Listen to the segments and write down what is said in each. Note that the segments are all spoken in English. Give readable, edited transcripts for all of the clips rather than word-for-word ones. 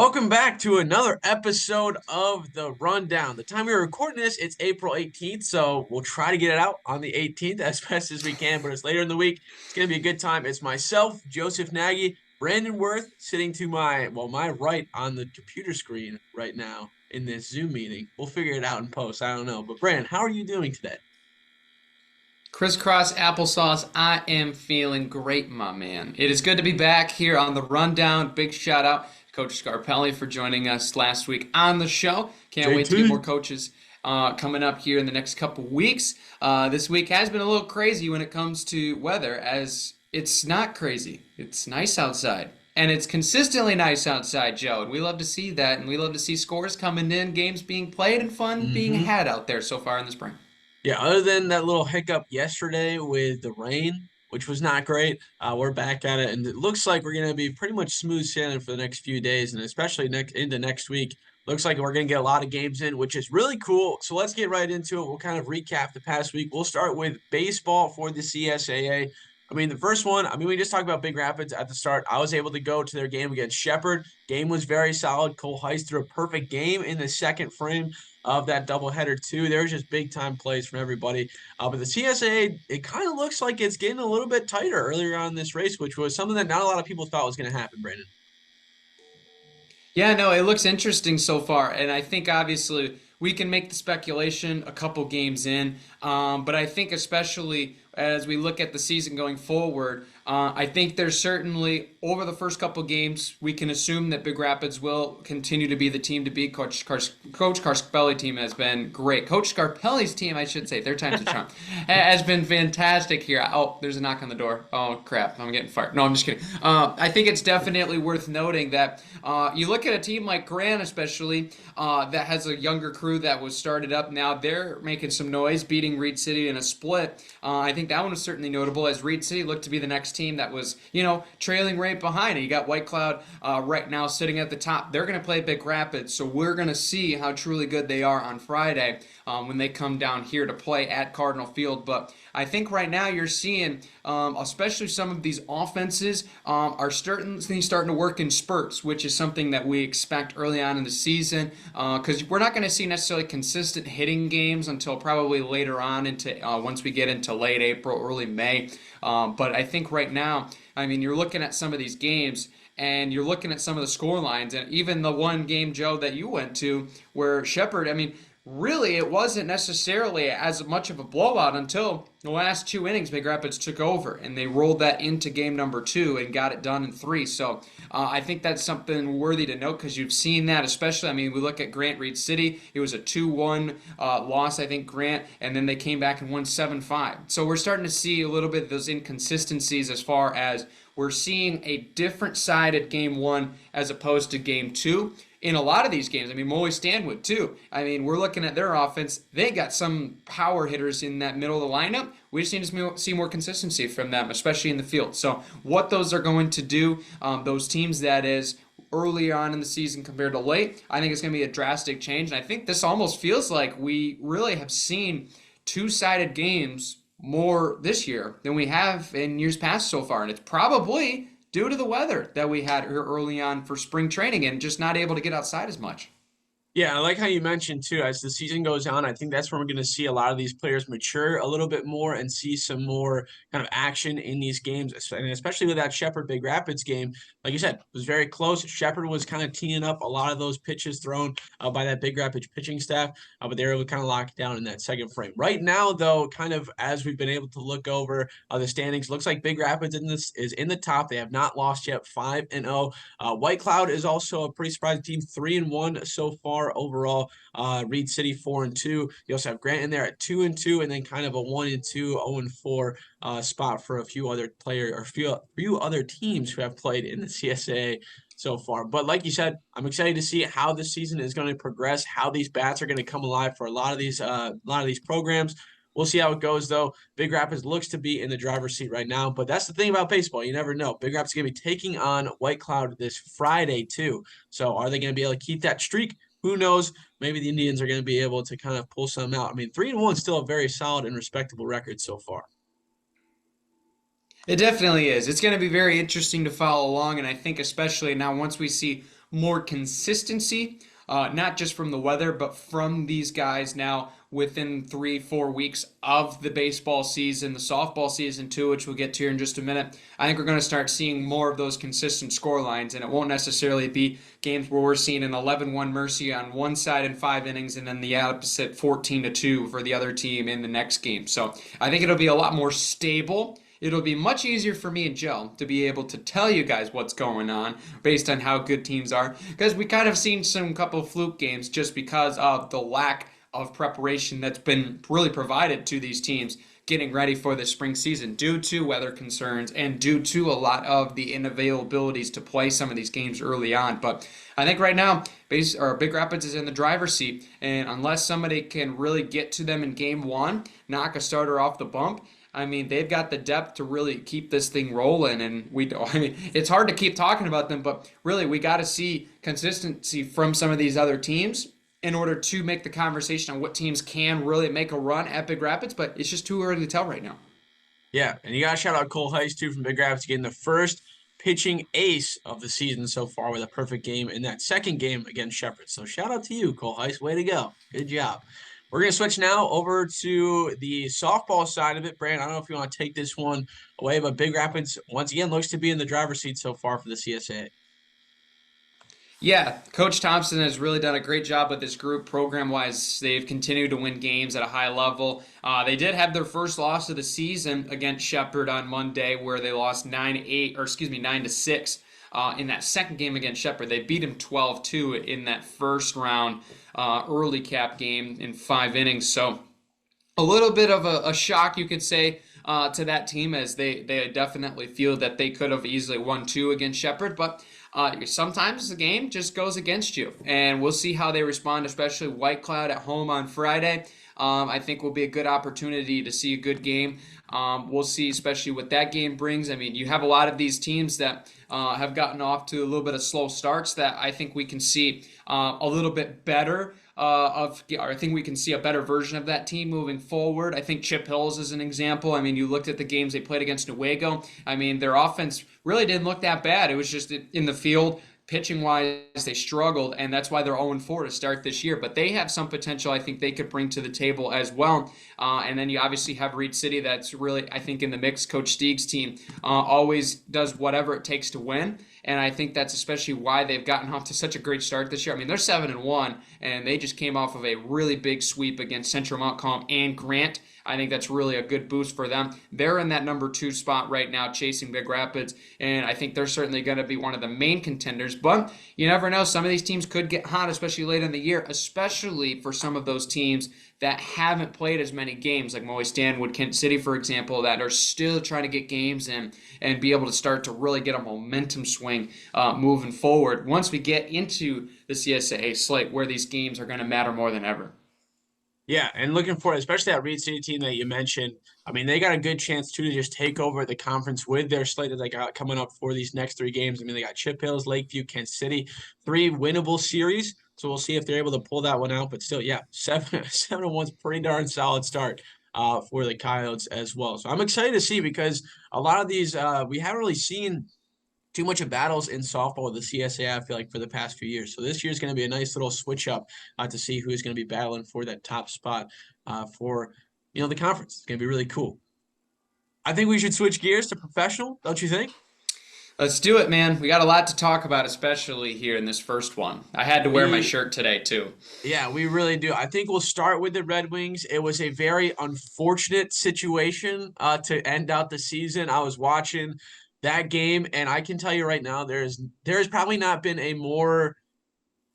Welcome back to another episode of The Rundown. The time we were recording this, it's April 18th, so we'll try to get it out on the 18th as best as we can, but it's later in the week. It's going to be a good time. It's myself, Joseph Nagy, Brandon Worth, sitting to my right on the computer screen right now in this Zoom meeting. We'll figure it out in post. I don't know. But Brandon, how are you doing today? Crisscross applesauce, I am feeling great, my man. It is good to be back here on the Rundown. Big shout out to Coach Scarpelli for joining us last week on the show. Can't wait to get JT. more coaches coming up here in the next couple weeks. This week has been a little crazy when it comes to weather, as it's not crazy. It's nice outside. And it's consistently nice outside, Joe. And we love to see that. And we love to see scores coming in, games being played, and fun being had out there so far in the spring. Yeah, other than that little hiccup yesterday with the rain, which was not great, we're back at it, and it looks like we're going to be pretty much smooth sailing for the next few days, and especially into next week. Looks like we're going to get a lot of games in, which is really cool. So let's get right into it. We'll kind of recap the past week. We'll start with baseball for the CSAA. I mean, the first one, we just talked about Big Rapids at the start. I was able to go to their game against Shepherd. Game was very solid. Cole Heist threw a perfect game in the second frame of that doubleheader too. There was just big time plays from everybody. But the CSA, it kind of looks like it's getting a little bit tighter earlier on in this race, which was something that not a lot of people thought was going to happen, Brandon. Yeah, no, it looks interesting so far, and I think obviously we can make the speculation a couple games in, but I think especially as we look at the season going forward, I think there's certainly over the first couple games we can assume that Big Rapids will continue to be the team to beat. Coach Scarpelli's team has been great. Coach Scarpelli's team, I should say, third time's a charm, has been fantastic here. Oh, there's a knock on the door. Oh crap, I'm getting fired. No, I'm just kidding. I think it's definitely worth noting that you look at a team like Grant, especially that has a younger crew that was started up now. They're making some noise, beating Reed City in a split. I think that one was certainly notable as Reed City looked to be the next team that was, trailing right behind it. You got White Cloud right now sitting at the top. They're going to play Big Rapids, so we're going to see how truly good they are on Friday when they come down here to play at Cardinal Field. But I think right now you're seeing, especially some of these offenses are starting to work in spurts, which is something that we expect early on in the season because we're not going to see necessarily consistent hitting games until probably later on into once we get into late April, early May. But I think right now, you're looking at some of these games and you're looking at some of the score lines, and even the one game, Joe, that you went to where Shepherd, really, it wasn't necessarily as much of a blowout until the last two innings. Big Rapids took over, and they rolled that into game number two and got it done in three. So I think that's something worthy to note because you've seen that, especially, we look at Grant Reed City. It was a 2-1 loss, I think, Grant, and then they came back and won 7-5. So we're starting to see a little bit of those inconsistencies as far as we're seeing a different side at game one as opposed to game two in a lot of these games. Molly Stanwood, too. We're looking at their offense. They got some power hitters in that middle of the lineup. We just need to see more consistency from them, especially in the field. So what those are going to do, those teams that is, early on in the season compared to late, I think it's going to be a drastic change. And I think this almost feels like we really have seen two-sided games more this year than we have in years past so far. And it's probably due to the weather that we had here early on for spring training and just not able to get outside as much. Yeah, I like how you mentioned too, as the season goes on, I think that's when we're going to see a lot of these players mature a little bit more and see some more kind of action in these games, and especially with that Shepherd Big Rapids game. Like you said, it was very close. Shepherd was kind of teeing up a lot of those pitches thrown by that Big Rapids pitching staff, but they were able to kind of lock it down in that second frame. Right now, though, kind of as we've been able to look over the standings, looks like Big Rapids is in the top. They have not lost yet, 5-0. White Cloud is also a pretty surprising team, 3-1 so far overall. Reed City 4-2. You also have Grant in there at 2-2, and then kind of a 1-2, 0-4 spot for a few other players or few other teams who have played in the CSAA so far. But like you said, I'm excited to see how this season is going to progress, how these bats are going to come alive for a lot of these programs. We'll see how it goes, though. Big Rapids looks to be in the driver's seat right now, but that's the thing about baseball. You never know. Big Rapids is going to be taking on White Cloud this Friday, too. So are they going to be able to keep that streak? Who knows? Maybe the Indians are going to be able to kind of pull some out. 3-1 is still a very solid and respectable record so far. It definitely is. It's going to be very interesting to follow along, and I think especially now once we see more consistency, not just from the weather, but from these guys now within 3, 4 weeks of the baseball season, the softball season too, which we'll get to here in just a minute. I think we're going to start seeing more of those consistent score lines, and it won't necessarily be games where we're seeing an 11-1 Mercy on one side in 5 innings and then the opposite 14-2 for the other team in the next game. So I think it'll be a lot more stable. It'll be much easier for me and Joe to be able to tell you guys what's going on based on how good teams are, because we kind of seen some couple of fluke games just because of the lack of preparation that's been really provided to these teams getting ready for the spring season due to weather concerns and due to a lot of the inavailabilities to play some of these games early on. But I think right now, Big Rapids is in the driver's seat, and unless somebody can really get to them in game one, knock a starter off the bump, I mean, they've got the depth to really keep this thing rolling, and I mean, it's hard to keep talking about them, but really, we got to see consistency from some of these other teams in order to make the conversation on what teams can really make a run at Big Rapids, but it's just too early to tell right now. Yeah, and you got to shout out Cole Heist too from Big Rapids getting the first pitching ace of the season so far with a perfect game in that second game against Shepherd. So shout out to you, Cole Heist. Way to go. Good job. We're going to switch now over to the softball side of it. Brand, I don't know if you want to take this one away, but Big Rapids, once again, looks to be in the driver's seat so far for the CSAA. Yeah, Coach Thompson has really done a great job with this group program-wise. They've continued to win games at a high level. They did have their first loss of the season against Shepherd on Monday, where they lost 9-8, or excuse me, 9-6 in that second game against Shepherd. They beat him 12-2 in that first round early cap game in 5 innings. So a little bit of a shock, you could say, to that team, as they definitely feel that they could have easily won two against Shepherd, but sometimes the game just goes against you, and we'll see how they respond, especially White Cloud at home on Friday. I think will be a good opportunity to see a good game. We'll see, especially what that game brings. I mean, you have a lot of these teams that have gotten off to a little bit of slow starts that I think we can see a little bit better I think we can see a better version of that team moving forward. I think Chip Hills is an example. I mean, you looked at the games they played against Newaygo. I mean, their offense really didn't look that bad. It was just in the field. Pitching wise, they struggled, and that's why they're 0-4 to start this year. But they have some potential I think they could bring to the table as well. And then you obviously have Reed City that's really, I think, in the mix. Coach Steig's team always does whatever it takes to win. And I think that's especially why they've gotten off to such a great start this year. I mean, they're 7-1, and they just came off of a really big sweep against Central Montcalm and Grant. I think that's really a good boost for them. They're in that number 2 spot right now, chasing Big Rapids, and I think they're certainly going to be one of the main contenders. But you never know. Some of these teams could get hot, especially late in the year, especially for some of those teams that haven't played as many games, like Moy Stanwood, Kent City, for example, that are still trying to get games in and be able to start to really get a momentum swing moving forward once we get into the CSAA slate, where these games are going to matter more than ever. Yeah, and looking for especially that Reed City team that you mentioned. I mean, they got a good chance too to just take over the conference with their slate that they got coming up for these next 3 games. I mean, they got Chip Hills, Lakeview, Kent City, 3 winnable series. So we'll see if they're able to pull that one out. But still, yeah, 7-1's pretty darn solid start for the Coyotes as well. So I'm excited to see, because a lot of these we haven't really seen too much of battles in softball with the CSAA, I feel like, for the past few years. So this year is going to be a nice little switch up to see who's going to be battling for that top spot for the conference. It's going to be really cool. I think we should switch gears to professional, don't you think? Let's do it, man. We got a lot to talk about, especially here in this first one. I had to wear my shirt today, too. Yeah, we really do. I think we'll start with the Redwings. It was a very unfortunate situation to end out the season. I was watching that game, and I can tell you right now, there has probably not been a more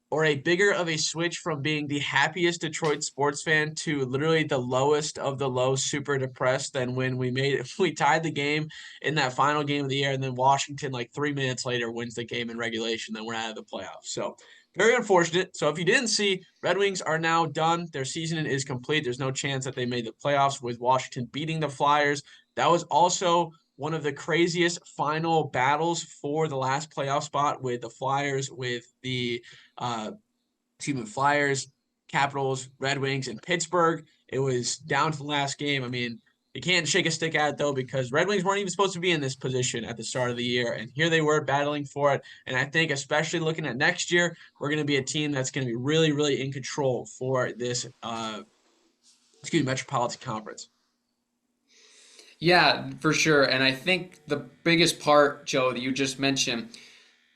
or a bigger of a switch from being the happiest Detroit sports fan to literally the lowest of the low, super depressed, than when we tied the game in that final game of the year, and then Washington, like 3 minutes later, wins the game in regulation. Then we're out of the playoffs. So very unfortunate. So if you didn't see, Red Wings are now done. Their season is complete. There's no chance that they made the playoffs, with Washington beating the Flyers. That was also one of the craziest final battles for the last playoff spot, with the Flyers, with the Flyers, Capitals, Red Wings, and Pittsburgh. It was down to the last game. I mean, You can't shake a stick at it though because Red Wings weren't even supposed to be in this position at the start of the year, and here they were battling for it. And I think, especially looking at next year, we're going to be a team that's going to be really, really in control for this, Metropolitan Conference. Yeah, for sure. And I think the biggest part, Joe, that you just mentioned,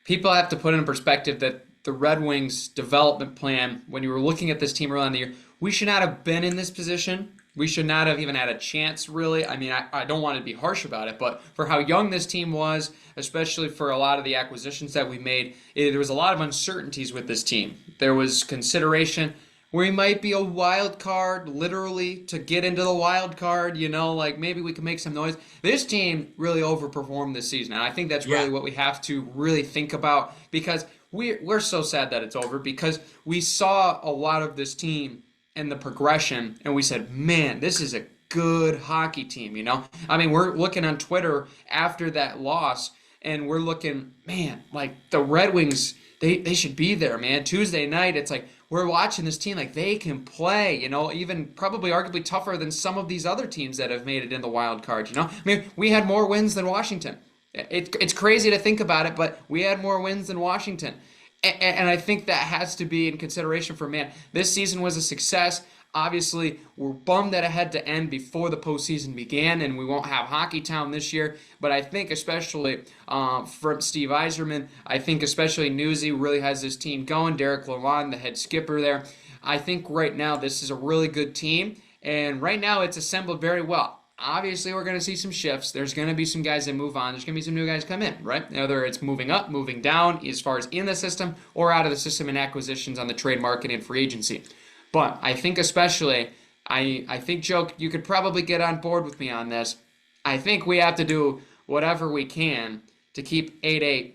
people have to put in perspective that the Red Wings development plan, when you were looking at this team early in the year, we should not have been in this position. We should not have even had a chance, really. I mean, I don't want to be harsh about it, but for how young this team was, especially for a lot of the acquisitions that we made, there was a lot of uncertainties with this team. There was consideration we might be a wild card, literally, to get into the wild card, like maybe we can make some noise. This team really overperformed this season, and I think that's Yeah, really what we have to really think about because we're so sad that it's over because we saw a lot of this team and the progression, and we said, man, this is a good hockey team. I mean, we're looking on Twitter after that loss, and we're looking, man, like the Red Wings, they should be there, man. Tuesday night, it's like we're watching this team like they can play, even probably arguably tougher than some of these other teams that have made it in the wild card. I mean, we had more wins than Washington. It's crazy to think about it, but we had more wins than Washington. And I think that has to be in consideration for, man, this season was a success. Obviously, we're bummed that it had to end before the postseason began, and we won't have Hockey Town this year. But I think especially from Steve Yzerman, I think especially Newsy really has this team going. Derek Lalonde, the head skipper there. I think right now this is a really good team, and right now it's assembled very well. Obviously, we're going to see some shifts. There's going to be some guys that move on. There's going to be some new guys come in, right? Whether it's moving up, moving down, as far as in the system or out of the system in acquisitions on the trade market and free agency. But I think especially, I think, Joe, you could probably get on board with me on this. I think we have to do whatever we can to keep 8-8 yeah,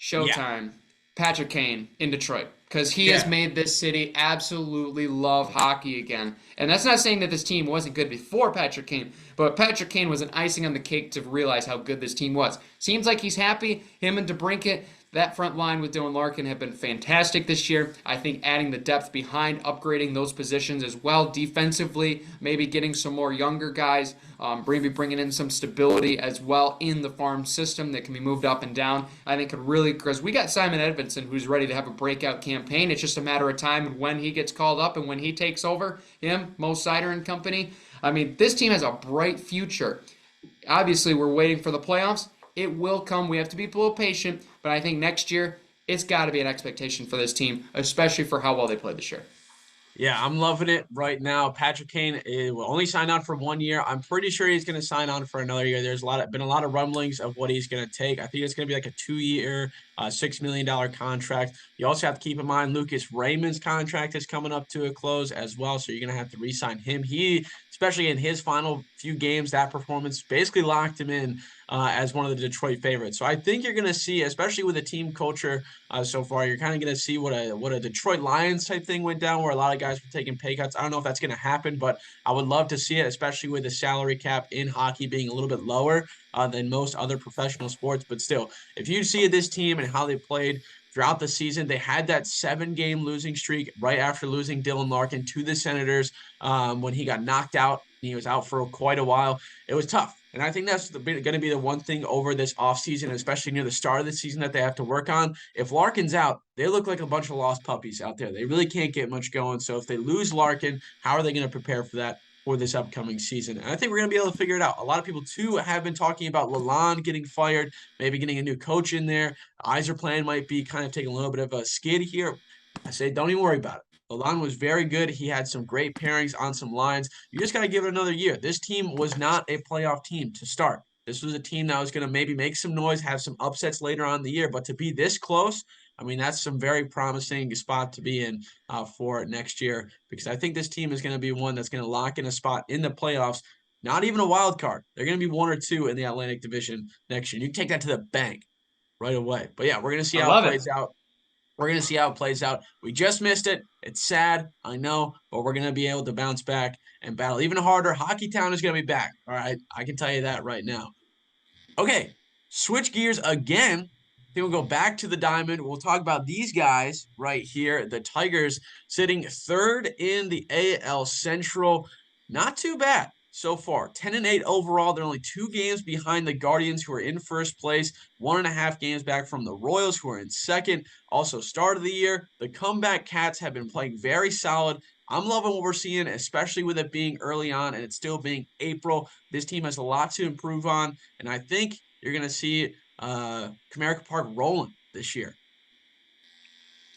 Showtime Patrick Kane in Detroit because he has yeah. made this city absolutely love hockey again. And that's not saying that this team wasn't good before Patrick Kane, but Patrick Kane was an icing on the cake to realize how good this team was. Seems like he's happy. Him and DeBrincat, that front line with Dylan Larkin have been fantastic this year. I think adding the depth behind, upgrading those positions as well defensively, maybe getting some more younger guys, maybe bringing in some stability as well in the farm system that can be moved up and down. I think could really, because we got Simon Edvinsson who's ready to have a breakout campaign. It's just a matter of time when he gets called up and when he takes over, him, Mo Sider and company. I mean, this team has a bright future. Obviously, we're waiting for the playoffs. It will come. We have to be a little patient, but I think next year it's got to be an expectation for this team, especially for how well they played this year. Yeah, I'm loving it right now. Patrick Kane will only sign on for 1 year. I'm pretty sure he's going to sign on for another year. There's been a lot of rumblings of what he's going to take. I think it's going to be like a 2 year, $6 million contract. You also have to keep in mind Lucas Raymond's contract is coming up to a close as well, so you're going to have to re-sign him. He, especially in his final few games, that performance basically locked him in as one of the Detroit favorites. So I think you're going to see, especially with the team culture so far, you're kind of going to see what a Detroit Lions type thing went down, where a lot of guys were taking pay cuts. I don't know if that's going to happen, but I would love to see it, especially with the salary cap in hockey being a little bit lower than most other professional sports. But still, if you see this team and how they played throughout the season, they had that 7 game losing streak right after losing Dylan Larkin to the Senators when he got knocked out. He was out for quite a while. It was tough. And I think that's going to be the one thing over this offseason, especially near the start of the season, that they have to work on. If Larkin's out, they look like a bunch of lost puppies out there. They really can't get much going. So if they lose Larkin, how are they going to prepare for that for this upcoming season? And I think we're going to be able to figure it out. A lot of people, too, have been talking about Lalonde getting fired, maybe getting a new coach in there. Eiser plan might be kind of taking a little bit of a skid here. I say, don't even worry about it. Lalonde was very good. He had some great pairings on some lines. You just got to give it another year. This team was not a playoff team to start. This was a team that was going to maybe make some noise, have some upsets later on in the year, but to be this close, I mean, that's some very promising spot to be in for next year, because I think this team is going to be one that's going to lock in a spot in the playoffs, not even a wild card. They're going to be 1 or 2 in the Atlantic Division next year. You can take that to the bank right away. But yeah, we're going to see I how it love it. plays out. We're going to see how it plays out. We just missed it. It's sad, I know, but we're going to be able to bounce back and battle even harder. Hockey Town is going to be back. All right. I can tell you that right now. Okay. Switch gears again. Then we'll go back to the diamond. We'll talk about these guys right here. The Tigers sitting third in the AL Central. Not too bad. so far. 10-8 overall. They're only 2 games behind the Guardians, who are in first place, 1.5 games back from the Royals, who are in second. Also, start of the year, the comeback Cats have been playing very solid. I'm loving what we're seeing, especially with it being early on and it's still being April. This team has a lot to improve on, and I think you're going to see Comerica Park rolling this year.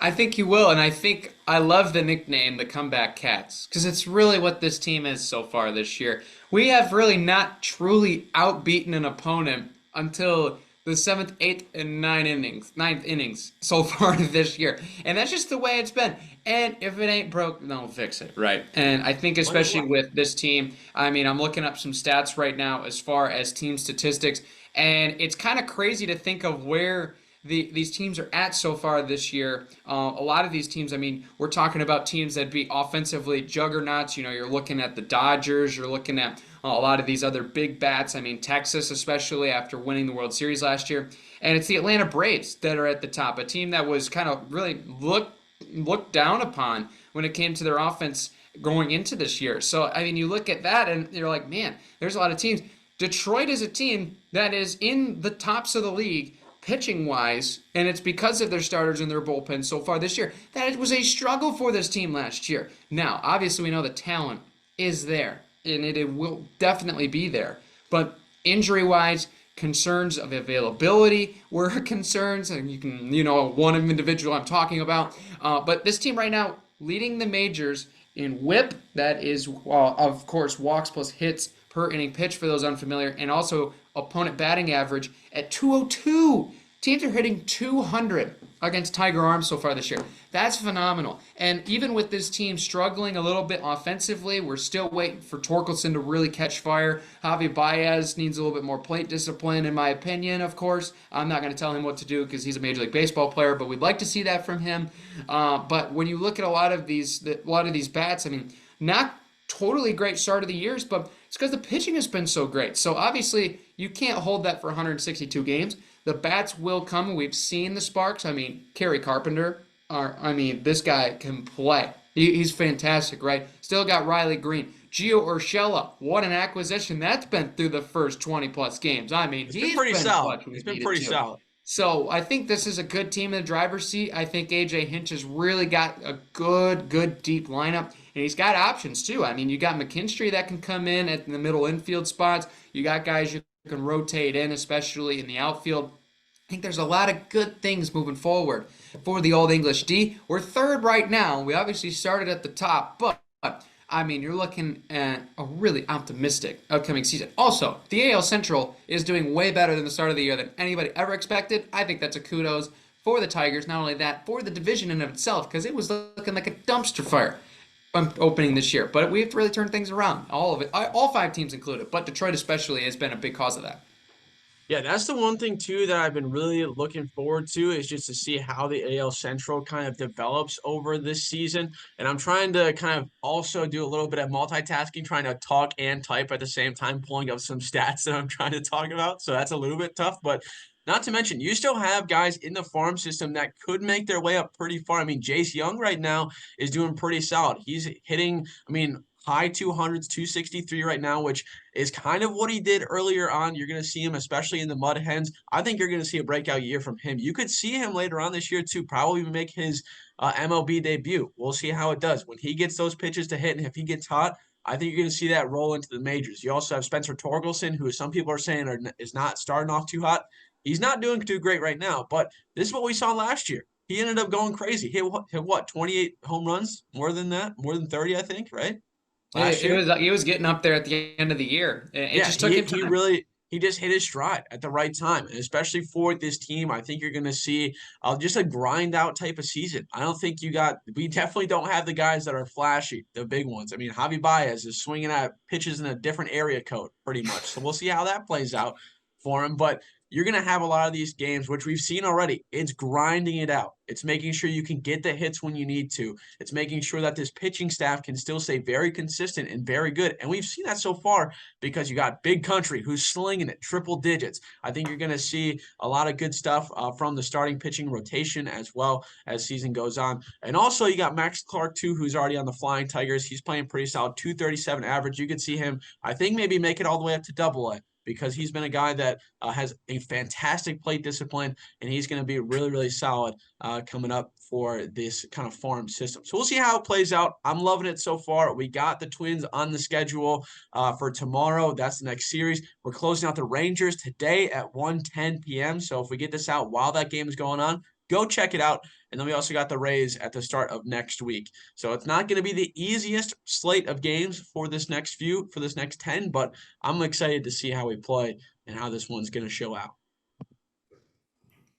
I think you will, and I think I love the nickname, the Comeback Cats, because it's really what this team is so far this year. We have really not truly outbeaten an opponent until the seventh, eighth, and ninth innings so far this year, and that's just the way it's been. And if it ain't broke, don't fix it, right? And I think especially with this team, I mean, I'm looking up some stats right now as far as team statistics, and it's kind of crazy to think of where these teams are at so far this year. A lot of these teams, I mean, we're talking about teams that be offensively juggernauts. You know, you're looking at the Dodgers, you're looking at a lot of these other big bats. I mean, Texas, especially after winning the World Series last year. And it's the Atlanta Braves that are at the top, a team that was kind of really looked down upon when it came to their offense going into this year. So, I mean, you look at that and you're like, man, there's a lot of teams. Detroit is a team that is in the tops of the league pitching wise, and it's because of their starters and their bullpen so far this year that it was a struggle for this team last year. Now, obviously, we know the talent is there, and it will definitely be there. But injury wise, concerns of availability were concerns, and you can, one individual I'm talking about. But this team right now leading the majors in WHIP, that is, of course, walks plus hits per inning pitch for those unfamiliar, and also opponent batting average at 202. Teams are hitting 200 against Tiger Arms so far this year. That's phenomenal. And even with this team struggling a little bit offensively, we're still waiting for Torkelson to really catch fire. Javi Baez needs a little bit more plate discipline, in my opinion, of course. I'm not going to tell him what to do because he's a Major League Baseball player, but we'd like to see that from him. But when you look at a lot of these bats, I mean, not totally great start of the years, but it's because the pitching has been so great. So obviously, you can't hold that for 162 games. The bats will come. We've seen the sparks. I mean, Kerry Carpenter. This guy can play. He's fantastic, right? Still got Riley Green. Gio Urshela, what an acquisition. That's been through the first 20-plus games. I mean, he's been solid. He's been pretty solid. So I think this is a good team in the driver's seat. I think A.J. Hinch has really got a good, deep lineup. And he's got options, too. I mean, you got McKinstry that can come in at the middle infield spots. You got guys you can rotate in, especially in the outfield. I think there's a lot of good things moving forward for the Old English D. We're third right now. We obviously started at the top, but I mean, you're looking at a really optimistic upcoming season. Also, the AL Central is doing way better than the start of the year than anybody ever expected. I think that's a kudos for the Tigers. Not only that, for the division in itself, because it was looking like a dumpster fire opening this year. But we have to really turn things around. All of it, all 5 teams included, but Detroit especially has been a big cause of that. Yeah, that's the one thing too that I've been really looking forward to is just to see how the AL Central kind of develops over this season. And I'm trying to kind of also do a little bit of multitasking, trying to talk and type at the same time, pulling up some stats that I'm trying to talk about. So that's a little bit tough, but not to mention, you still have guys in the farm system that could make their way up pretty far. I mean, Jace Young right now is doing pretty solid. He's hitting, high 200s, 263 right now, which is kind of what he did earlier on. You're going to see him, especially in the Mud Hens. I think you're going to see a breakout year from him. You could see him later on this year, too, probably make his MLB debut. We'll see how it does. When he gets those pitches to hit and if he gets hot, I think you're going to see that roll into the majors. You also have Spencer Torkelson, who some people are saying is not starting off too hot. He's not doing too great right now, but this is what we saw last year. He ended up going crazy. Hit what 28 home runs? More than that? More than 30, I think, right? Last year. He was getting up there at the end of the year. It just took him time. He just hit his stride at the right time, and especially for this team, I think you're going to see just a grind out type of season. I don't think we definitely don't have the guys that are flashy, the big ones. I mean, Javi Baez is swinging at pitches in a different area code pretty much. So we'll see how that plays out for him. But you're going to have a lot of these games, which we've seen already. It's grinding it out. It's making sure you can get the hits when you need to. It's making sure that this pitching staff can still stay very consistent and very good. And we've seen that so far because you got Big Country who's slinging it triple digits. I think you're going to see a lot of good stuff from the starting pitching rotation as well as season goes on. And also you got Max Clark too, who's already on the Flying Tigers. He's playing pretty solid, 237 average. You could see him, I think, maybe make it all the way up to Double-A, because he's been a guy that has a fantastic plate discipline, and he's going to be really, really solid coming up for this kind of farm system. So we'll see how it plays out. I'm loving it so far. We got the Twins on the schedule for tomorrow. That's the next series. We're closing out the Rangers today at 1:10 p.m. So if we get this out while that game is going on, go check it out. And then we also got the Rays at the start of next week. So it's not going to be the easiest slate of games for this next 10, but I'm excited to see how we play and how this one's going to show out.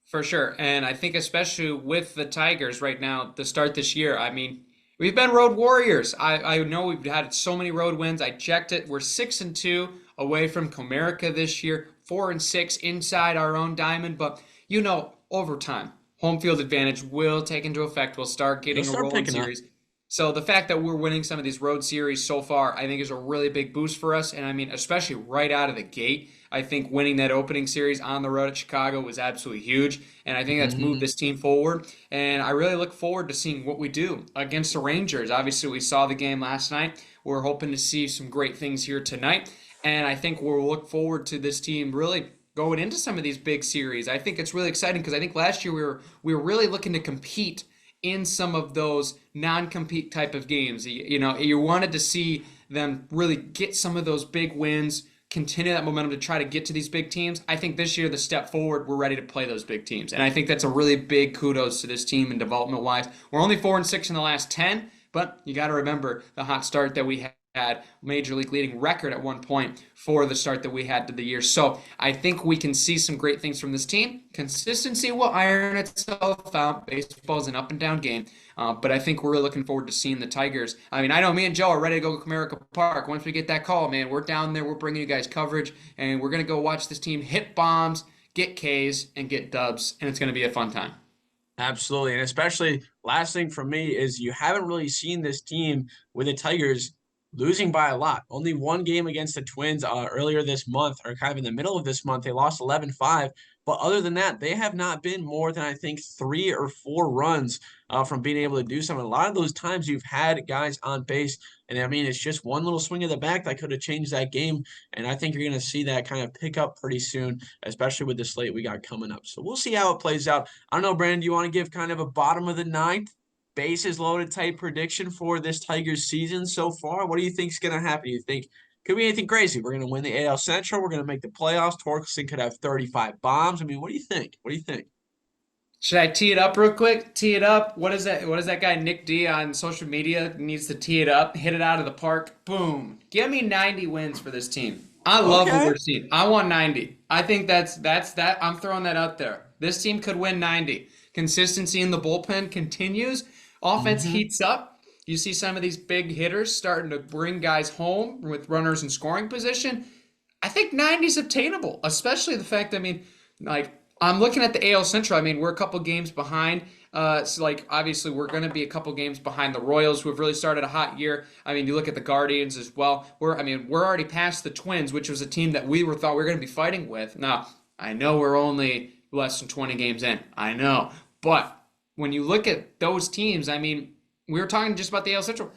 For sure. And I think especially with the Tigers right now, to start this year, I mean, we've been road warriors. I know we've had so many road wins. I checked it. We're 6-2 away from Comerica this year, 4-6 inside our own diamond. But over time, home field advantage will take into effect. We'll start getting a rolling series. So the fact that we're winning some of these road series so far, I think is a really big boost for us. And I mean, especially right out of the gate, I think winning that opening series on the road at Chicago was absolutely huge. And I think that's moved this team forward. And I really look forward to seeing what we do against the Rangers. Obviously, we saw the game last night. We're hoping to see some great things here tonight. And I think we'll look forward to this team really going into some of these big series. I think it's really exciting because I think last year we were really looking to compete in some of those non-compete type of games. You wanted to see them really get some of those big wins, continue that momentum to try to get to these big teams. I think this year, the step forward, we're ready to play those big teams. And I think that's a really big kudos to this team and development-wise. We're only 4-6 in the last 10, but you got to remember the hot start that we had, major league leading record at one point for the start that we had to the year. So I think we can see some great things from this team. Consistency will iron itself out. Baseball is an up and down game. But I think we're really looking forward to seeing the Tigers. I mean, I know me and Joe are ready to go to Comerica Park. Once we get that call, man, we're down there. We're bringing you guys coverage, and we're going to go watch this team hit bombs, get Ks, and get dubs, and it's going to be a fun time. Absolutely. And especially last thing for me is you haven't really seen this team with the Tigers losing by a lot. Only one game against the Twins earlier this month, or kind of in the middle of this month. They lost 11-5. But other than that, they have not been more than, I think, 3 or 4 runs from being able to do something. A lot of those times you've had guys on base, and I mean, it's just one little swing of the bat that could have changed that game. And I think you're going to see that kind of pick up pretty soon, especially with the slate we got coming up. So we'll see how it plays out. I don't know, Brandon, do you want to give kind of a bottom of the ninth bases loaded type prediction for this Tigers season so far? What do you think is going to happen? Do you think could be anything crazy? We're going to win the AL Central. We're going to make the playoffs. Torkelson could have 35 bombs. I mean, what do you think? What do you think? Should I tee it up real quick? Tee it up. What is that? What is that guy Nick D on social media needs to tee it up, hit it out of the park? Boom! Give me 90 wins for this team. I love what we're seeing. I want 90. I think that's that. I'm throwing that out there. This team could win 90. Consistency in the bullpen continues. Offense heats up. You see some of these big hitters starting to bring guys home with runners in scoring position. I think 90 is obtainable, especially the fact, I mean, like, I'm looking at the AL Central. I mean, we're a couple games behind. So, like, obviously, we're going to be a couple games behind the Royals, who have really started a hot year. I mean, you look at the Guardians as well. We're already past the Twins, which was a team that we thought we were going to be fighting with. Now, I know we're only less than 20 games in. I know. But when you look at those teams, I mean, we were talking just about the AL Central.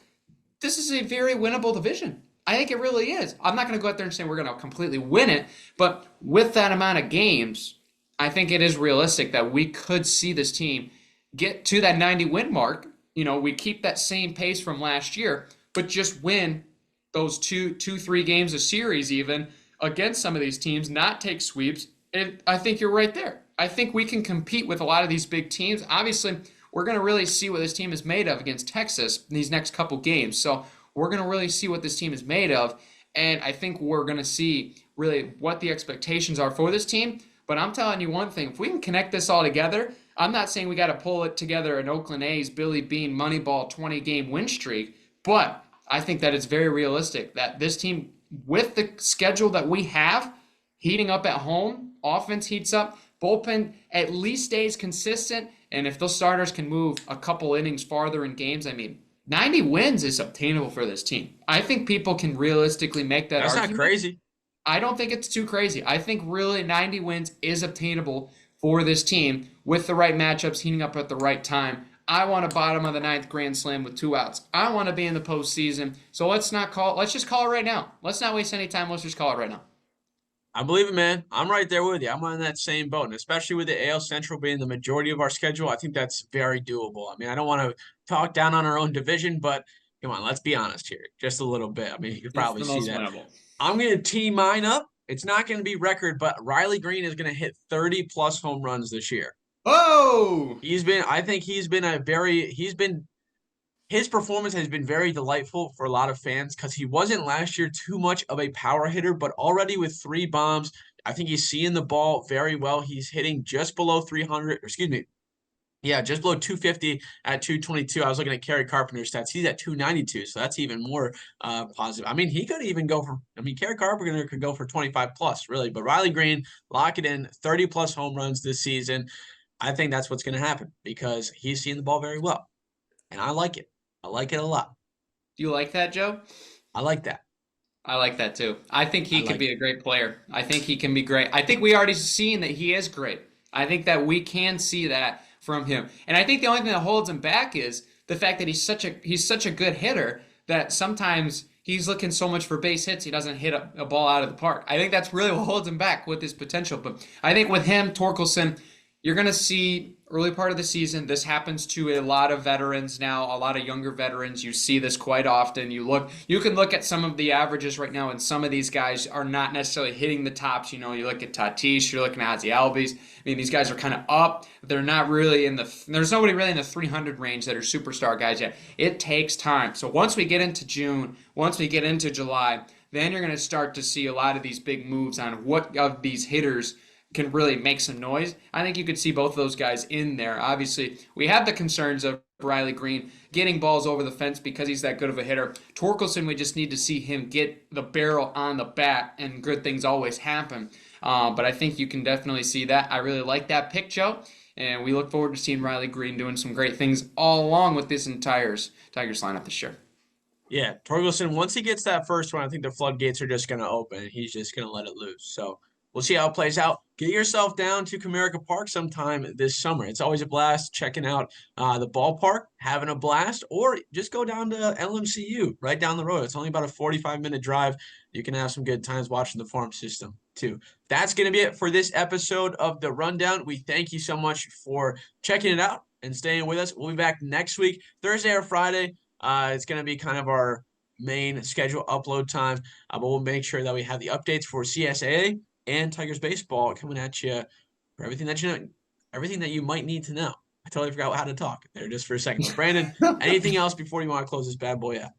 This is a very winnable division. I think it really is. I'm not going to go out there and say we're going to completely win it, but with that amount of games, I think it is realistic that we could see this team get to that 90 win mark. You know, we keep that same pace from last year, but just win those 3 games a series even against some of these teams, not take sweeps. And I think you're right there. I think we can compete with a lot of these big teams. Obviously, we're going to really see what this team is made of against Texas in these next couple games. So we're going to really see what this team is made of. And I think we're going to see really what the expectations are for this team. But I'm telling you one thing, if we can connect this all together, I'm not saying we got to pull it together an Oakland A's, Billy Beane, Moneyball 20-game win streak, but I think that it's very realistic that this team, with the schedule that we have, heating up at home, offense heats up, bullpen at least stays consistent, and if those starters can move a couple innings farther in games, I mean, 90 wins is obtainable for this team. I think people can realistically make that That's not argument. crazy. I don't think it's too crazy. I think really 90 wins is obtainable for this team with the right matchups heating up at the right time. I want a bottom of the ninth grand slam with 2 outs. I want to be in the postseason. So let's just call it right now. Let's not waste any time. Let's just call it right now. I believe it, man. I'm right there with you. I'm on that same boat, and especially with the AL Central being the majority of our schedule, I think that's very doable. I mean, I don't want to talk down on our own division, but come on, let's be honest here, just a little bit. I mean, you can It's probably the see most that. winnable. I'm going to tee mine up. It's not going to be record, but Riley Green is going to hit 30 plus home runs this year. Oh! I think his performance has been very delightful for a lot of fans because he wasn't last year too much of a power hitter, but already with 3 bombs, I think he's seeing the ball very well. He's hitting just below 300, excuse me. Yeah, just below 250 at 222. I was looking at Kerry Carpenter's stats. He's at 292, so that's even more positive. I mean, he could even go for, I mean, Kerry Carpenter could go for 25 plus, really. But Riley Green, lock it in, 30 plus home runs this season. I think that's what's going to happen because he's seeing the ball very well. And I like it. I like it a lot. Do you like that, Joe? I like that. I like that too. I think I he could like be it. a great player. I think he can be great. I think we already seen that he is great. I think that we can see that from him. And I think the only thing that holds him back is the fact that he's such a good hitter that sometimes he's looking so much for base hits he doesn't hit a ball out of the park. I think that's really what holds him back with his potential. But I think with him, Torkelson, you're going to see early part of the season. This happens to a lot of veterans now, a lot of younger veterans. You see this quite often. You can look at some of the averages right now, and some of these guys are not necessarily hitting the tops. You know, you look at Tatis, you're looking at Ozzy Albies. I mean, these guys are kind of up. They're not really there's nobody really in the 300 range that are superstar guys yet. It takes time. So once we get into June, once we get into July, then you're going to start to see a lot of these big moves on what of these hitters can really make some noise. I think you could see both of those guys in there. Obviously, we have the concerns of Riley Green getting balls over the fence because he's that good of a hitter. Torkelson, we just need to see him get the barrel on the bat, and good things always happen. But I think you can definitely see that. I really like that pick, Joe, and we look forward to seeing Riley Green doing some great things all along with this entire Tigers lineup this year. Yeah, Torgelson, once he gets that first one, I think the floodgates are just going to open. He's just going to let it loose. So we'll see how it plays out. Get yourself down to Comerica Park sometime this summer. It's always a blast checking out the ballpark, having a blast, or just go down to LMCU right down the road. It's only about a 45-minute drive. You can have some good times watching the farm system too. That's going to be it for this episode of The Rundown. We thank you so much for checking it out and staying with us. We'll be back next week, Thursday or Friday. It's going to be kind of our main schedule upload time, but we'll make sure that we have the updates for CSAA and Tigers baseball coming at you for everything that you know, everything that you might need to know. I totally forgot how to talk there just for a second. But Brandon, anything else before you want to close this bad boy out?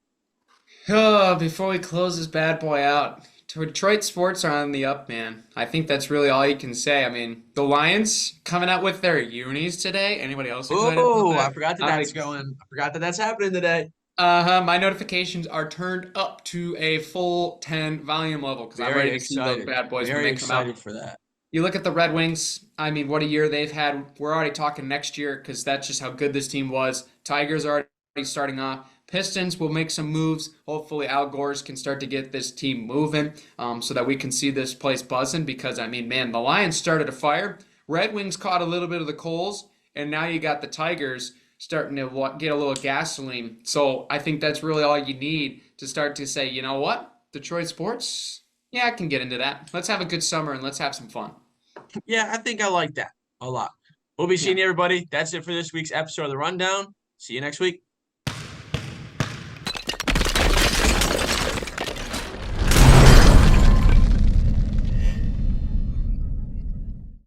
Oh, before we close this bad boy out, Detroit sports are on the up, man. I think that's really all you can say. I mean, the Lions coming out with their unis today. Anybody else excited about Oh, I that? forgot that that's going. I forgot that that's happening today. My notifications are turned up to a full 10 volume level because I'm Very ready to see those excited. bad boys when Very they come out. excited for that. You look at the Red Wings. I mean, what a year they've had. We're already talking next year because that's just how good this team was. Tigers are already starting off. Pistons will make some moves. Hopefully, Al Gores can start to get this team moving so that we can see this place buzzing because, I mean, man, the Lions started a fire. Red Wings caught a little bit of the coals, and now you got the Tigers starting to get a little gasoline. So I think that's really all you need to start to say, you know what? Detroit sports? Yeah, I can get into that. Let's have a good summer and let's have some fun. Yeah, I think I like that a lot. We'll be Yeah. seeing everybody. That's it for this week's episode of The Rundown. See you next week.